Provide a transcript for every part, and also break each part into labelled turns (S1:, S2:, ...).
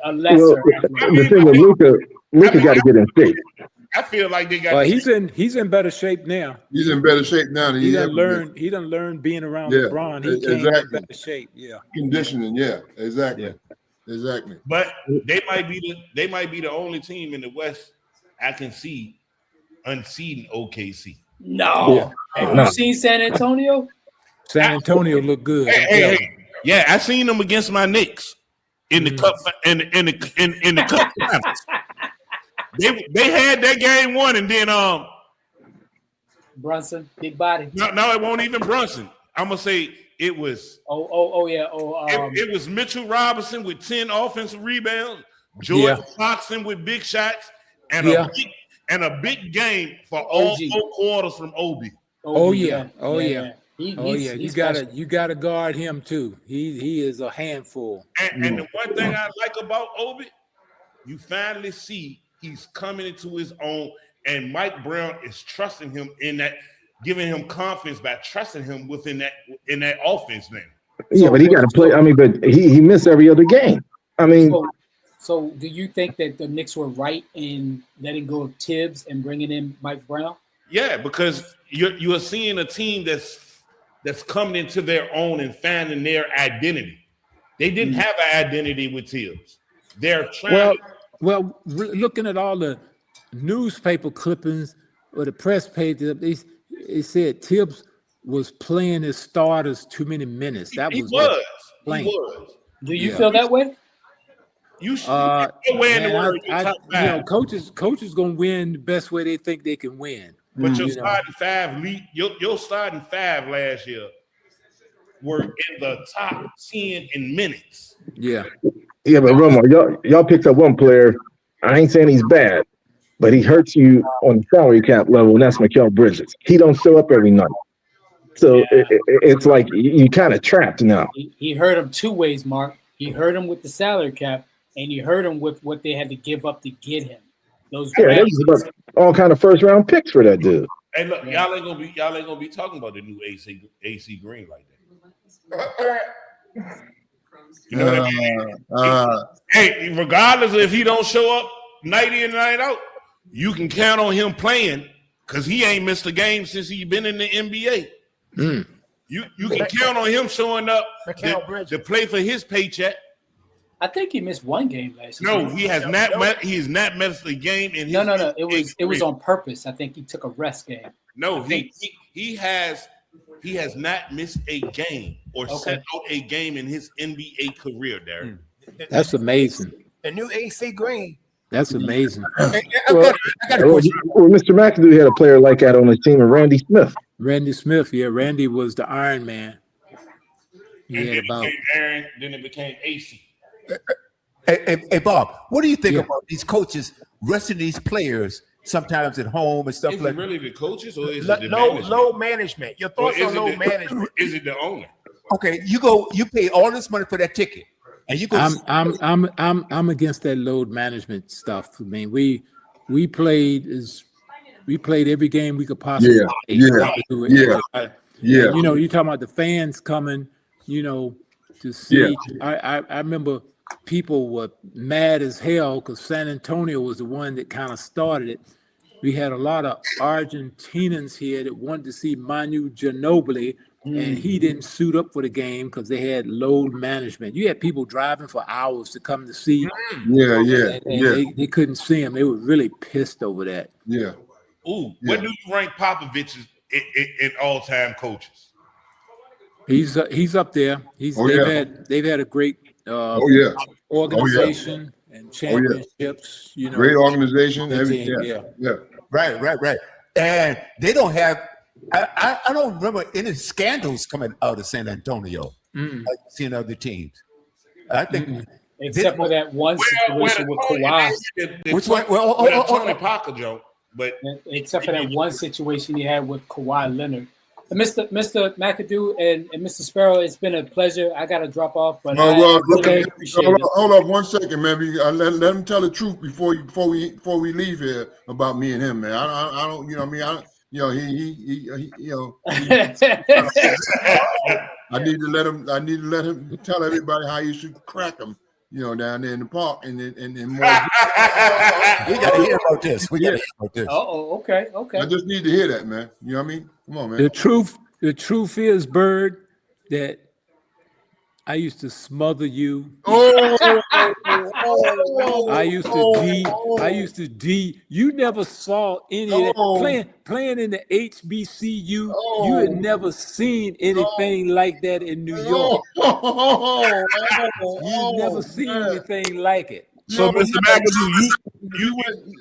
S1: a lesser.
S2: The thing with Luka got to get in shape.
S3: I feel like they got.
S4: Well, he's in better shape now.
S5: He's in better shape now than
S4: He
S5: he
S4: done
S5: ever
S4: learned.
S5: been.
S4: He done learned being around
S5: Yeah,
S4: LeBron. He came in better shape. Yeah,
S5: conditioning. Yeah, exactly. Exactly.
S3: But they might be the only team in the West I can see unseating OKC.
S1: No. Have you seen San Antonio?
S4: San Antonio look good.
S3: Yeah, I seen them against my Knicks in the cup in the cup finals. They had that game won, and then
S1: Brunson, big body.
S3: No, it won't even Brunson. I'm gonna say it was. It was Mitchell Robinson with 10 offensive rebounds, Jordan Clarkson with big shots, and a big game for all 4 quarters from Obi.
S4: You gotta guard him too. He is a handful.
S3: And the one thing I like about Obi, you finally see he's coming into his own, and Mike Brown is trusting him in that, giving him confidence by trusting him in that offense now.
S2: Yeah, but he got to play. I mean, but he missed every other game. I mean,
S1: so do you think that the Knicks were right in letting go of Tibbs and bringing in Mike Brown?
S3: Yeah, because you are seeing a team that's coming into their own and finding their identity. They didn't have an identity with Tibbs. They're trying.
S4: Well, looking at all the newspaper clippings or the press pages, they said Tibbs was playing his starters too many minutes. He was.
S1: Do you feel that way?
S3: You should.
S4: Coaches gonna win the best way they think they can win.
S3: But your starting five last year were in the top 10 in minutes.
S2: Yeah, but Romo, y'all picked up one player. I ain't saying he's bad, but he hurts you on the salary cap level, and that's Mikal Bridges. He don't show up every night. So it's like you kind of trapped now.
S1: He hurt him 2 ways, Mark. He hurt him with the salary cap, and he hurt him with what they had to give up to get him. Those
S2: all kind of first round picks for that dude.
S3: Hey, look, y'all ain't gonna be talking about the new AC Green like that. You know what I mean? Hey, regardless of if he don't show up night in, night out, you can count on him playing because he ain't missed a game since he been in the NBA. You can count on him showing up to play for his paycheck.
S1: I think he missed 1 game last year.
S3: No, he has not. He has not missed a game in his.
S1: No. It was on purpose. I think he took a rest game.
S3: No, he has not missed a game or sent out a game in his NBA career, Darren.
S4: That's amazing.
S6: The new AC Green.
S4: That's amazing.
S6: I got a question.
S2: Well, Mr. McAdoo had a player like that on his team, and Randy Smith.
S4: Randy was the Iron Man.
S3: Then it became AC.
S6: Hey, Bob, what do you think about these coaches resting these players sometimes at home and stuff
S3: is
S6: like
S3: it really the coaches or is
S6: it
S3: the
S6: low management? Your thoughts on low management?
S3: Is it the owner?
S6: Okay, you pay all this money for that ticket, and you go.
S4: I'm against that load management stuff. I mean, we played every game we could possibly play.
S5: Yeah.
S4: You know, you talking about the fans coming, to see. I remember people were mad as hell because San Antonio was the one that kind of started it. We had a lot of Argentinians here that wanted to see Manu Ginobili, and he didn't suit up for the game because they had load management. You had people driving for hours to come to see. They couldn't see him. They were really pissed over that.
S5: Yeah.
S3: Ooh, where do you rank Popovich in all-time coaches?
S4: He's up there. They've had a great organization and championships.
S5: Great organization.
S6: Right. And they don't have. I don't remember any scandals coming out of San Antonio. Like seeing other teams. I think
S1: except for that one situation with Kawhi.
S6: Which one?
S3: Tony Parker joke. But
S1: except for that one situation he had with Kawhi Leonard. Mr. McAdoo and Mr. Sparrow, it's been a pleasure. I got to drop off, but
S5: appreciate it. Hold on 1 second, man. Let him tell the truth before we leave here about me and him, man. I don't, I need to let him tell everybody how you should crack him. down there in the park and more.
S6: We got to hear about this. We got to hear about this.
S1: Oh, okay.
S5: I just need to hear that, man. You know what I mean? Come on, man.
S4: The truth is, Bird, that I used to smother you. I used to D. You never saw any of that. Playing in the HBCU, you had never seen anything like that in New York. You've never seen anything like it.
S3: So, Mr. McAdoo,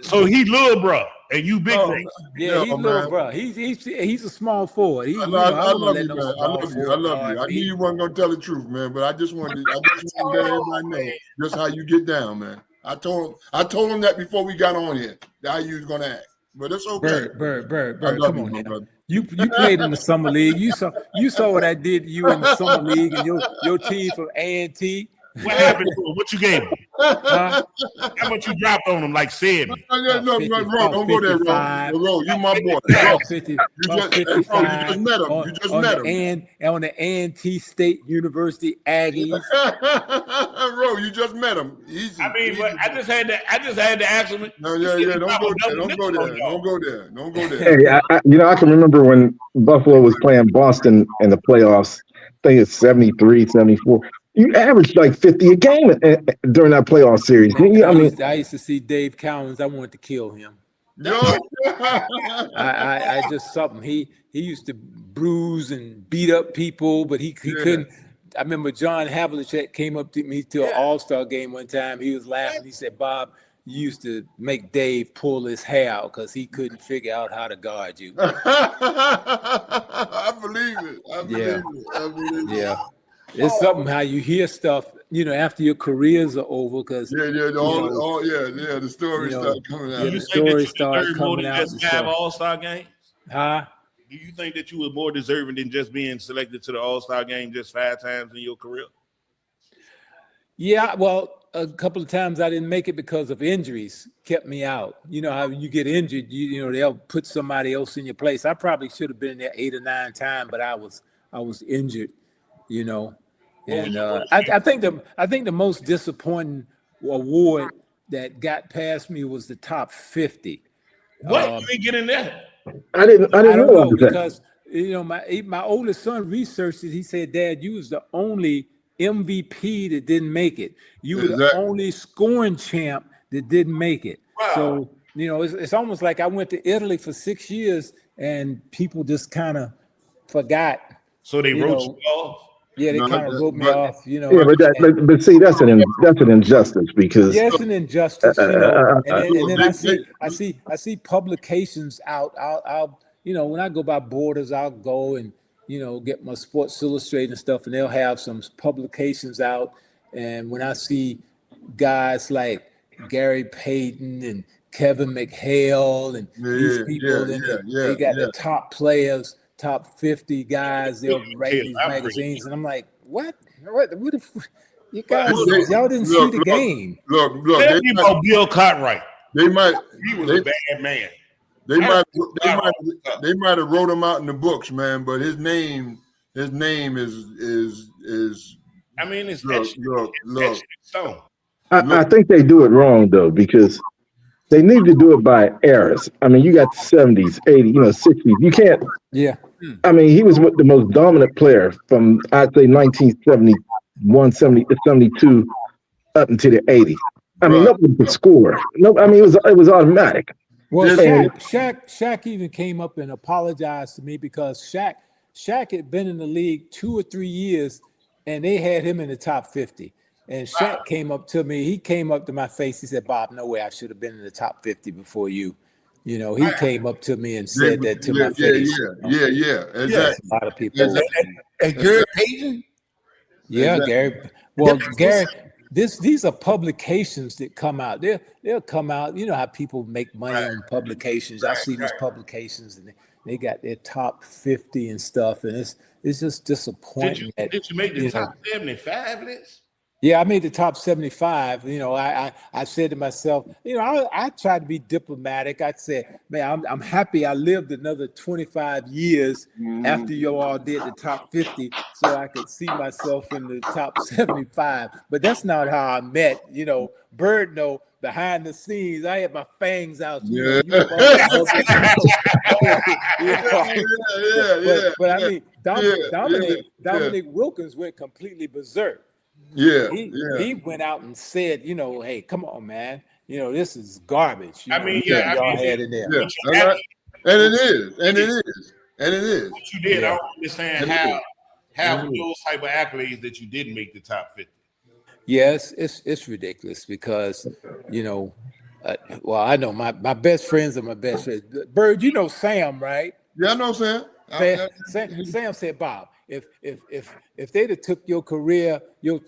S3: so he little bro, and you big thing.
S4: Yeah, he's little bro. He's a small forward.
S5: I love you, man. I love you. I knew you weren't gonna tell the truth, man, but I just wanted to let everybody know just how you get down, man. I told him that before we got on here, how you was gonna act. But it's okay.
S4: Bird. Come on, now. You played in the summer league. You saw what I did to you in the summer league, and your team from A&T.
S3: What happened to him? What you gave him? How much you dropped on him? Like said.
S5: No, don't go there, Ro. You my boy. You just met him.
S4: And on the A&T State University Aggies.
S5: Ro, you just met him. Easy.
S3: But I just had to ask him.
S5: No, Don't go there.
S2: Hey, I can remember when Buffalo was playing Boston in the playoffs. I think it's 73, 74. You averaged like 50 a game during that playoff series.
S4: I used to see Dave Cowens. I wanted to kill him.
S5: No,
S4: I just something. He used to bruise and beat up people, but he couldn't. I remember John Havlicek came up to me to an All-Star game one time. He was laughing. He said, "Bob, you used to make Dave pull his hair out because he couldn't figure out how to guard you."
S5: I believe it. I believe it.
S4: Yeah. It's something how you hear stuff, after your careers are over, because
S5: the stories start coming out.
S4: The stories start coming out.
S3: Just have All-Star games?
S4: Huh?
S3: Do you think that you were more deserving than just being selected to the All-Star game just 5 times in your career?
S4: Yeah, well, a couple of times I didn't make it because of injuries, kept me out. You know how you get injured, they'll put somebody else in your place. I probably should have been there 8 or 9 times, but I was injured, And I think the most disappointing award that got past me was the top 50.
S3: What? You didn't get in there?
S2: I didn't know
S4: because my oldest son researched it. He said, "Dad, you was the only MVP that didn't make it. You were the only scoring champ that didn't make it." Wow. So it's almost like I went to Italy for 6 years and people just kind of forgot.
S3: So they wrote you off.
S4: Yeah, they kind of wrote me off,
S2: Yeah, but see, that's an injustice because
S4: it's an injustice, and then I see publications out. I'll when I go by Borders, I'll go and get my Sports Illustrated and stuff, and they'll have some publications out. And when I see guys like Gary Payton and Kevin McHale and these people, they got the top players. Top 50 guys, they'll write these magazines, and I'm like, what if you guys, y'all didn't see the game?
S5: Look.
S3: Tell me about Bill Cartwright.
S5: He was
S3: a bad man.
S5: They might have wrote him out in the books, man, but his name is look.
S2: I think they do it wrong though, because they need to do it by eras. You got the 70s, 80s, 60s. You can't.
S4: Yeah.
S2: He was the most dominant player from, I'd say, 1971, 72 up into the 80s. Nobody could score. No, it was automatic.
S4: Well, Shaq even came up and apologized to me because Shaq had been in the league 2 or 3 years, and they had him in the top 50. And Shaq came up to me. He came up to my face. He said, "Bob, no way I should have been in the top 50 before you." He came up to me and said that to my face.
S5: Exactly.
S4: A lot of people.
S6: And Gary Payton?
S4: Yeah, Gary. Well, Gary, these are publications that come out. They'll come out. You know how people make money on publications. I see these publications, and they got their top 50 and stuff, and it's just disappointing.
S3: Did you make the top 75 list?
S4: Yeah, I made the top 75. You know, I said to myself, you know, I tried to be diplomatic. I said, man, I'm happy I lived another 25 years after you all did the top 50, so I could see myself in the top 75. But that's not how I met. You know, Bird know behind the scenes. I had my fangs out. You know,
S5: Yeah.
S4: you motherfuckers. You know, but I mean, Dominic Wilkins went completely berserk.
S5: Yeah,
S4: He went out and said, you know, hey, come on, man. You know, this is garbage. You
S3: I
S4: know,
S3: mean,
S4: y'all had in there.
S5: yeah. And it is. And it is. And it is.
S3: What you did, I don't understand how
S5: Mhm.
S3: those type of accolades that you didn't make the top 50.
S4: Yes, it's ridiculous because, you know, well, I know my best friends are my best friends. Bird, you know Sam, right?
S5: Yeah, I know, Sam.
S4: Sam said, Bob, if they'd have took your career, your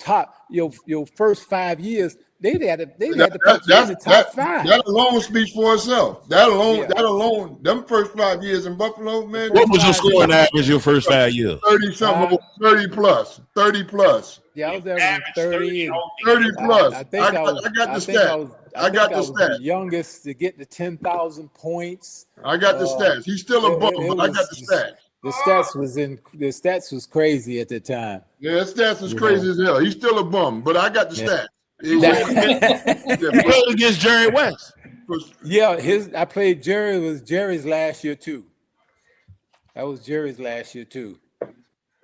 S4: first 5 years, they'd had to put you in the top 5.
S5: That alone speaks for itself. That alone, them first 5 years in Buffalo, man.
S3: What was your scoring average your first 5 years?
S5: 30 something, 30 plus.
S4: Yeah, I was averaging 30.
S5: 30 plus.
S4: I think I was.
S5: I got the
S4: I think
S5: stats.
S4: I was.
S5: I got the
S4: was
S5: stats.
S4: the youngest to get to 10,000 points.
S5: I got the stats. He's still a bum, but I got the stats.
S4: The stats was crazy at the time.
S5: Yeah, his stats is crazy as hell. He's still a bum, but I got the stats.
S3: You played against Jerry West.
S4: Yeah, I played Jerry. Was Jerry's last year too. That was Jerry's last year too.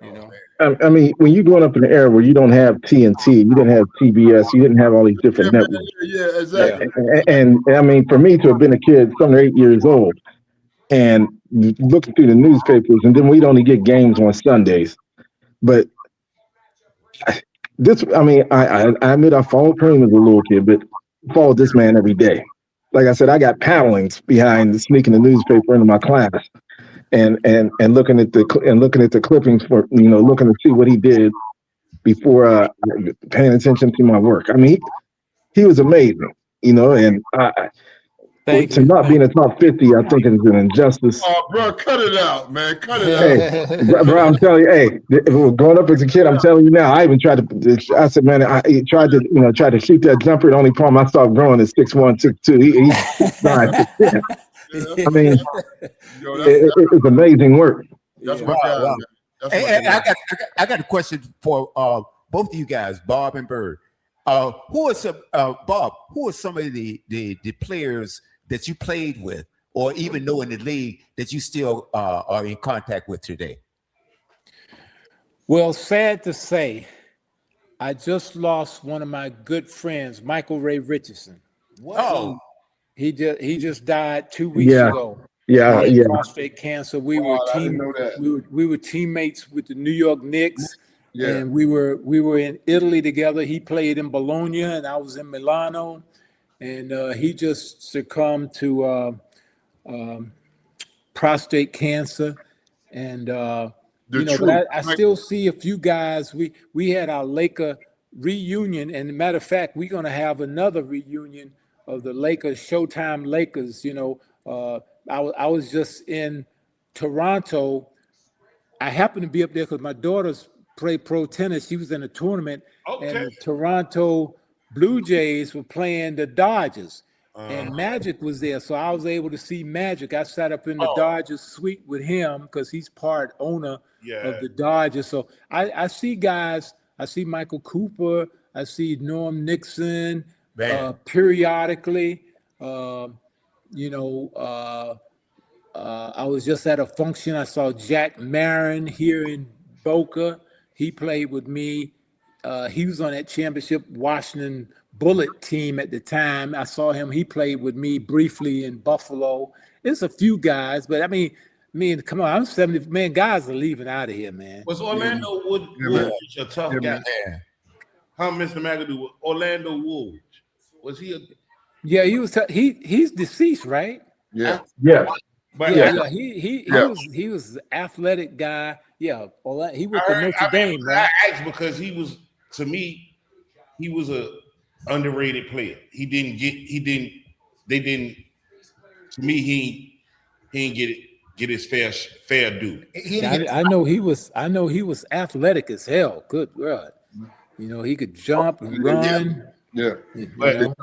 S4: You know.
S2: I mean, when you're growing up in an era where you don't have TNT, you didn't have TBS, you didn't have all these different networks.
S5: Yeah, exactly.
S2: And I mean, for me to have been a kid, 7 or 8 years old, and looking through the newspapers, and then we'd only get games on Sundays. But this, I mean, I admit I followed Kareem as a little kid, but followed this man every day. Like I said, I got paddlings behind sneaking the newspaper into my class, and looking at the clippings for, you know, looking to see what he did before paying attention to my work. I mean, he was amazing, you know, and not being a top 50, I think is an injustice.
S5: Oh, bro, cut it out, man. Cut it out.
S2: Hey, bro, I'm telling you, growing up as a kid, I'm telling you now, I even tried to, I said, man, I tried to shoot that jumper. The only problem I started growing is 6'1", 6'2". He's 6'9", 6'10". I mean, it's amazing work.
S5: That's my guy.
S6: Wow. I got a question for both of you guys, Bob and Bird. Bob, who are some of the players that you played with or even know in the league that you still are in contact with today?
S4: Well, sad to say, I just lost one of my good friends, Michael Ray Richardson.
S6: Oh,
S4: he just died 2 weeks ago.
S2: Yeah.
S4: Prostate cancer. We were teammates with the New York Knicks. Yeah. And we were in Italy together. He played in Bologna, and I was in Milano. And he just succumbed to prostate cancer. And but I still see a few guys. We had our Laker reunion, and matter of fact, we're going to have another reunion of the Lakers, Showtime Lakers. You know, I was just in Toronto. I happened to be up there because my daughter's played pro tennis. She was in a tournament, and the Toronto Blue Jays were playing the Dodgers, and Magic was there. So I was able to see Magic. I sat up in the Dodgers suite with him because he's part owner of the Dodgers. So I see guys. I see Michael Cooper. I see Norm Nixon periodically. I was just at a function. I saw Jack Marin here in Boca. He played with me. He was on that championship Washington Bullet team at the time. I saw him. He played with me briefly in Buffalo. There's a few guys, but I mean, come on, I'm 70. Man, guys are leaving out of here, man.
S3: Was Orlando Woodridge a tough guy? Huh, Mr. Mcadoo? Orlando Woodridge. Was he a...
S4: Yeah, he was. He's deceased, right?
S5: Yeah.
S3: But
S4: he was an athletic guy. Yeah, he went to Notre Dame, right?
S3: I asked because he was, to me, he was a underrated player. He didn't, to me, he didn't get his fair due.
S4: I know he was athletic as hell. Good God. You know, he could jump and run.
S5: Yeah.
S3: But
S4: You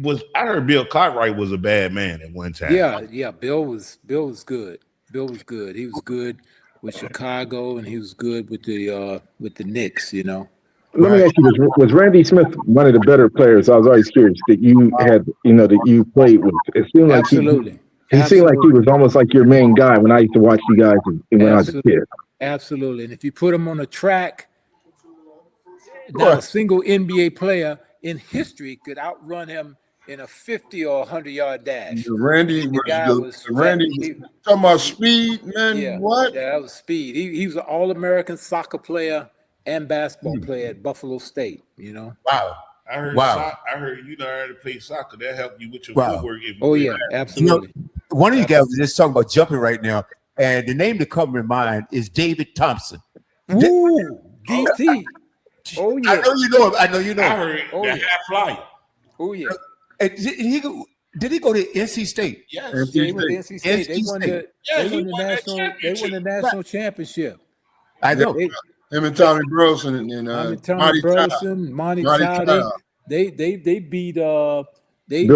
S4: know?
S3: I heard Bill Cartwright was a bad man at one time.
S4: Yeah. Bill was good. Bill was good. He was good with Chicago, and he was good with the Knicks. You know.
S2: Let me ask you this: was Randy Smith one of the better players? I was always curious that you had, that you played with. It seemed like he seemed like he was almost like your main guy when I used to watch you guys when I was a kid.
S4: Absolutely, and if you put him on a track, not a single NBA player in history could outrun him in a 50 or 100-yard dash.
S5: Randy was talking about speed, man.
S4: Yeah,
S5: what?
S4: Yeah, that was speed. He was an All-American soccer player and basketball player at Buffalo State. You know.
S6: Wow.
S3: I heard you know how to play soccer. That helped you with your footwork.
S4: Absolutely.
S6: One of you guys was just talking about jumping right now, and the name that comes to mind is David Thompson.
S4: Ooh, DT. Oh yeah.
S6: I know you know.
S3: I heard the half flyer.
S4: Oh yeah.
S6: Did he go to NC State?
S3: Yes.
S4: Yeah, he went to NC State. They won the national championship.
S6: I know.
S5: Him and Tommy Burleson and
S4: Tommy Burleson, Monty Todd. They beat
S2: Bill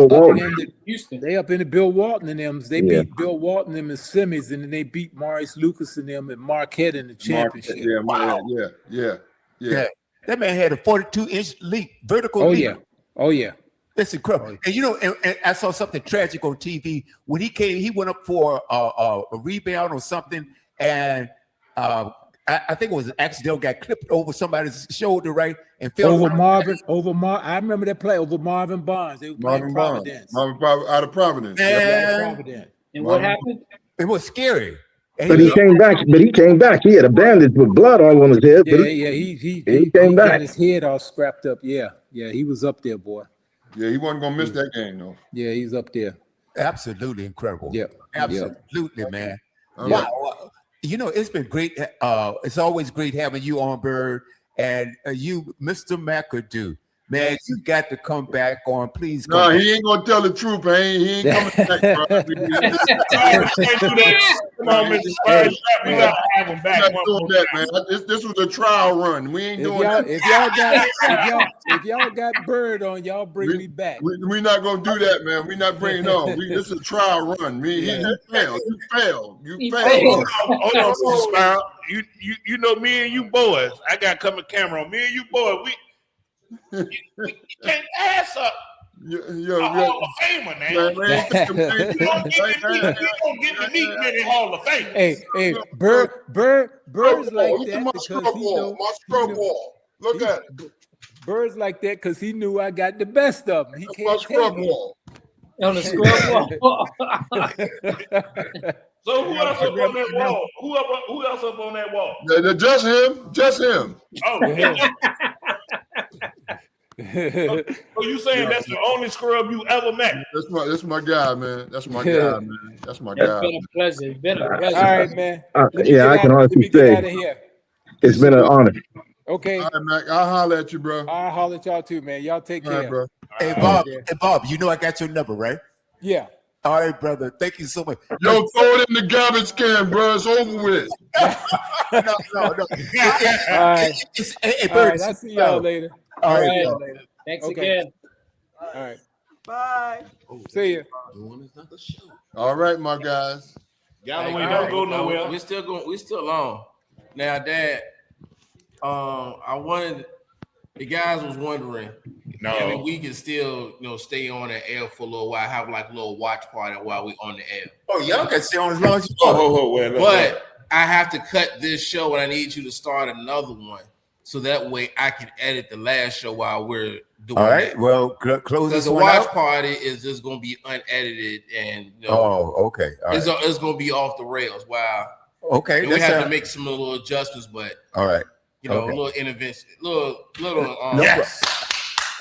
S2: Walton.
S1: Houston.
S4: They up in the Bill Walton and them. They beat Bill Walton and them in semis, and then they beat Maurice Lucas and them at Marquette in the championship.
S5: Yeah.
S6: That man had a 42-inch leap, vertical leap.
S4: Oh yeah.
S6: That's incredible. And and I saw something tragic on TV when he came. He went up for a rebound or something, and I think it was an accidental. Got clipped over somebody's shoulder, right, and fell
S4: over Marvin. I remember that play over Marvin Barnes. They were playing Providence.
S5: Out of Providence.
S1: And what happened?
S6: It was scary.
S2: But he came back. He had a bandage with blood all on his head. He came back.
S4: Got his head all scrapped up. Yeah, he was up there, boy.
S5: Yeah, he wasn't gonna miss that game though.
S4: Yeah, he's up there.
S6: Absolutely incredible.
S4: Yeah,
S6: absolutely, man. Wow. It's been great. It's always great having you on, Bird, and you, Mr. Mcadoo. Man, you got to come back on, please.
S5: No, he ain't gonna tell the truth. He ain't coming back, bro.
S3: Come on, Mr. Sparrow. We gotta have him back.
S5: Man. This was a trial run. We ain't doing that.
S4: If y'all got Bird on, y'all bring me back.
S5: We're not gonna do that, man. We're not bringing on. This is a trial run. You failed. You failed.
S3: Hold on, Mr. Sparrow. You know me and you boys. I got coming camera on. Me and you boys. You can't ass up. Hall of Famer, man. You don't get the meat in the Hall of Fame.
S4: Hey, Bird's like that because he know
S5: my scrub ball. Look at it.
S4: Bird's like that because he knew I got the best of them. He can't
S5: my scrub ball.
S1: On the scrub wall.
S3: So who else up on that wall? Who else up on that wall?
S5: Just him.
S3: Oh. So you saying that's the only scrub you ever met?
S5: That's my guy, man. That's my guy, man. That's my guy.
S1: It's been a pleasure.
S4: All right, man.
S2: I can honestly say it's been an honor.
S4: Okay.
S5: All right, Mac. I'll holler at you, bro.
S4: I'll holler at y'all too, man. Y'all take care.
S5: Right, bro.
S6: Hey, Bob, you know I got your number, right?
S4: Yeah.
S6: All right, brother. Thank you so much.
S5: Yo, throw it in the garbage can, bro. It's over with.
S6: No.
S4: All right.
S6: Hey,
S4: Bird. All right, I'll see y'all later.
S6: All right.
S1: Later. Thanks again.
S4: All right.
S7: Bye.
S4: See ya.
S5: All right, my guys.
S3: Y'all don't go nowhere.
S7: We're still on. Now, Dad, I wanted the guys was wondering.
S3: No,
S7: we can still, stay on the air for a little while, have like a little watch party while we on the air.
S6: Oh, y'all can stay on as long as you want.
S7: But I have to cut this show, and I need you to start another one, so that way I can edit the last show while we're doing.
S6: All right.
S7: That.
S6: Well, close this one
S7: watch
S6: out.
S7: party is just going to be unedited, and
S6: okay. All right.
S7: It's going to be off the rails. Wow.
S6: Okay.
S7: We have to make some little adjustments, but
S6: all right.
S7: A little intervention, little.
S3: Yes.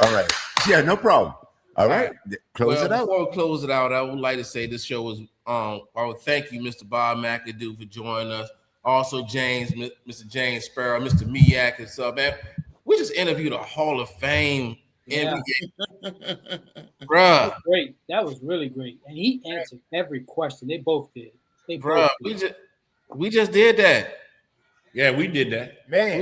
S6: All right. Yeah, no problem. All right. Close it out.
S7: Before we close it out, I would like to say this show was. I would thank you, Mr. Bob Mcadoo, for joining us. Also, Mr. James Sparrow, Mr. Miak, and so man, we just interviewed a Hall of Fame NBA. Bruh.
S1: Great. That was really great. And he answered every question. They both did.
S7: We just did that.
S3: Yeah, we did that.
S6: Man.